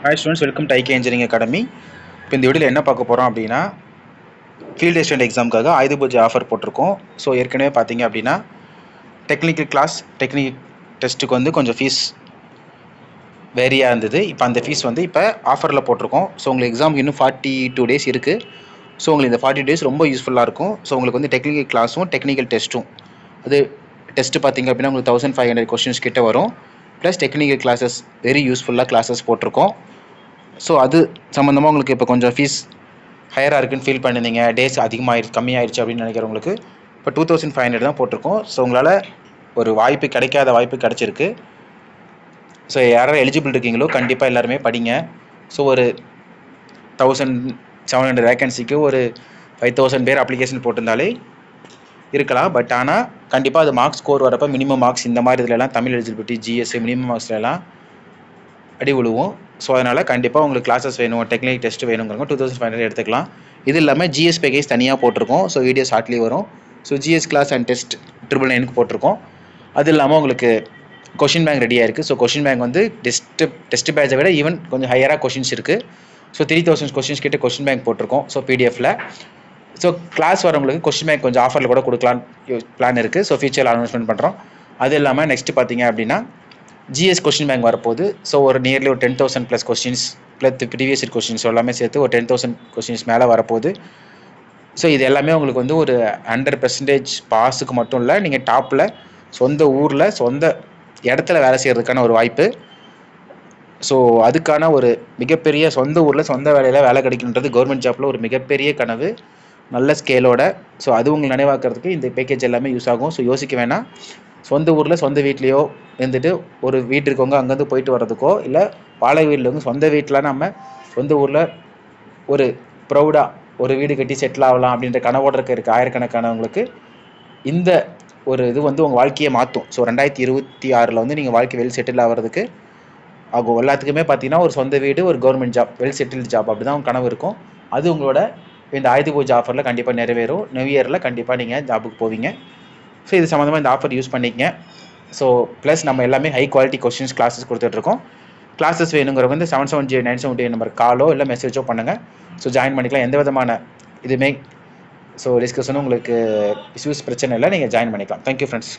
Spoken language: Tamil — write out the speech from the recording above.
Hi students, welcome to IK engineering academy. இப்போ இந்த வீடியோவில் என்ன பார்க்க போகிறோம் அப்படின்னா, ஃபீல்டு அசிஸ்டன்ட் எக்ஸாமுக்காக ஆயுத பூஜை ஆஃபர் போட்டிருக்கோம். ஸோ ஏற்கனவே பார்த்தீங்க அப்படின்னா டெக்னிக்கல் கிளாஸ், டெக்னிக் டெஸ்ட்டுக்கு வந்து கொஞ்சம் ஃபீஸ் வேரியாக இருந்தது. இப்போ அந்த ஃபீஸ் வந்து இப்போ ஆஃபரில் போட்டிருக்கோம். ஸோ உங்களுக்கு எக்ஸாமுக்கு இன்னும் 42 டேஸ் இருக்குது. ஸோ உங்களுக்கு இந்த 40 டேஸ் ரொம்ப யூஸ்ஃபுல்லாக இருக்கும். ஸோ உங்களுக்கு வந்து டெக்னிக்கல் கிளாஸும் டெக்னிக்கல் டெஸ்ட்டும், அது டெஸ்ட்டு பார்த்தீங்க அப்படின்னா உங்களுக்கு 1500 கொஸ்டின்ஸ் கிட்ட வரும். ப்ளஸ் டெக்னிக்கல் கிளாஸஸ் வெரி யூஸ்ஃபுல்லாக கிளாஸஸ் போட்டிருக்கோம். ஸோ அது சம்மந்தமாக உங்களுக்கு இப்போ கொஞ்சம் ஃபீஸ் ஹையராக இருக்குன்னு ஃபீல் பண்ணிருந்தீங்க, டேஸ் அதிகமாகிடுச்சு கம்மியாயிடுச்சு அப்படின்னு நினைக்கிறவங்களுக்கு இப்போ 2500 தான் போட்டிருக்கோம். ஸோ உங்களால் ஒரு வாய்ப்பு கிடைக்காத வாய்ப்பு கிடச்சிருக்கு. ஸோ யாராவது எலிஜிபிள் இருக்கீங்களோ கண்டிப்பாக எல்லாருமே படிங்க. ஸோ ஒரு 1700 வேகன்சிக்கு ஒரு 5000 பேர் அப்ளிகேஷன் போட்டிருந்தாலே இருக்கலாம். பட் ஆனால் கண்டிப்பாக அது மார்க்ஸ் ஸ்கோர் வரப்போ மினிமம் மார்க்ஸ் இந்த மாதிரி இதுலலாம் தமிழ் எலிஜிபிலிட்டி, ஜிஎஸ் மினிமம் மார்க்ஸ்லாம் அடி விழுவும். ஸோ அதனால் கண்டிப்பாக உங்களுக்கு கிளாஸஸ் வேணும், டெக்னிக்கல் டெஸ்ட் வேணுங்கிறவங்க 2500 எடுத்துக்கலாம். இது இல்லாமல் ஜிஎஸ் பேக்கேஜ் தனியாக போட்டிருக்கோம். ஸோ வீடியோ ஷார்ட்லி வரும். So GS class and test 999க்கு போட்டிருக்கோம். அது இல்லாமல் உங்களுக்கு கொஷின் பேங்க் ரெடியாக இருக்குது. ஸோ கொஷின் பேங்க் வந்து டெஸ்ட் பேட்சை விட ஈவன் கொஞ்சம் ஹையராக கொஷின்ஸ் இருக்குது. ஸோ 3000 கொஷின்ஸ் கிட்ட கொஷின் பேங்க் போட்டிருக்கோம். ஸோ பிடிஎஃபில். ஸோ கிளாஸ் வரவங்களுக்கு கொஷின் பேங்க் கொஞ்சம் ஆஃபரில் கூட கொடுக்கலான்னு பிளான் இருக்குது. ஸோ ஃபியூச்சரில் அனௌன்ஸ்மெண்ட் பண்ணுறோம். அது இல்லாமல் நெக்ஸ்ட் பார்த்தீங்க அப்படின்னா ஜிஎஸ் கொஷின் பேங்க் வரப்போகுது. ஸோ ஒரு நியர்லி ஒரு 10,000 plus questions plus previous year questions எல்லாமே சேர்த்து ஒரு 10,000 கொஸ்டின்ஸ் மேலே வரப்போகுது. ஸோ இது எல்லாமே உங்களுக்கு வந்து ஒரு 100% பாஸுக்கு மட்டும் இல்லை, நீங்கள் டாப்பில் சொந்த ஊரில் சொந்த இடத்துல வேலை செய்கிறதுக்கான ஒரு வாய்ப்பு. ஸோ அதுக்கான ஒரு மிகப்பெரிய சொந்த ஊரில் சொந்த வேலையில் வேலை கிடைக்குன்றது கவர்மெண்ட் ஜாப்பில் ஒரு மிகப்பெரிய கனவு, நல்ல ஸ்கேலோட. ஸோ அது உங்களை நினைவாக்கிறதுக்கு இந்த பேக்கேஜ் எல்லாமே யூஸ் ஆகும். ஸோ யோசிக்க வேணாம். சொந்த ஊரில் சொந்த வீட்லேயோ இருந்துட்டு ஒரு வீட்டு இருக்கவங்க அங்கேருந்து போயிட்டு வர்றதுக்கோ, இல்லை வாடகை வீட்டில் இருக்கவங்க சொந்த வீட்டில் நம்ம சொந்த ஊரில் ஒரு ப்ரௌடாக ஒரு வீடு கட்டி செட்டில் ஆகலாம் அப்படின்ற கனவோட இருக்க ஆயிரக்கணக்கானவங்களுக்கு இந்த ஒரு இது வந்து உங்கள் வாழ்க்கையை மாற்றும். ஸோ 2026 வந்து நீங்கள் வாழ்க்கை வெல் செட்டில் ஆகிறதுக்கு ஆகும். எல்லாத்துக்குமே பார்த்தீங்கன்னா ஒரு சொந்த வீடு, ஒரு government job, well settled job அப்படி தான் கனவு இருக்கும். அது உங்களோட இந்த ஆயுத பூஜை ஆஃபரில் கண்டிப்பாக நிறைவேறும். நியூ இயரில் கண்டிப்பாக நீங்கள் ஜாபுக்கு போவீங்க. ஸோ இது சம்மந்தமாக இந்த ஆஃபர் யூஸ் பண்ணிக்கங்க. ஸோ ப்ளஸ் நம்ம எல்லாமே ஹை குவாலிட்டி கொஸ்டின்ஸ் கிளாஸஸ் கொடுத்துட்ருக்கோம். கிளாஸஸ் வேணுங்கிறவங்க வந்து 770-978 நம்பர் காலோ இல்லை மெசேஜோ பண்ணுங்கள். ஸோ ஜாயின் பண்ணிக்கலாம். எந்த விதமான இதுவுமே ஸோ டிஸ்கஷனும் உங்களுக்கு இஷ்யூஸ் பிரச்சனை இல்லை, நீங்கள் ஜாயின் பண்ணிக்கலாம். Thank you friends.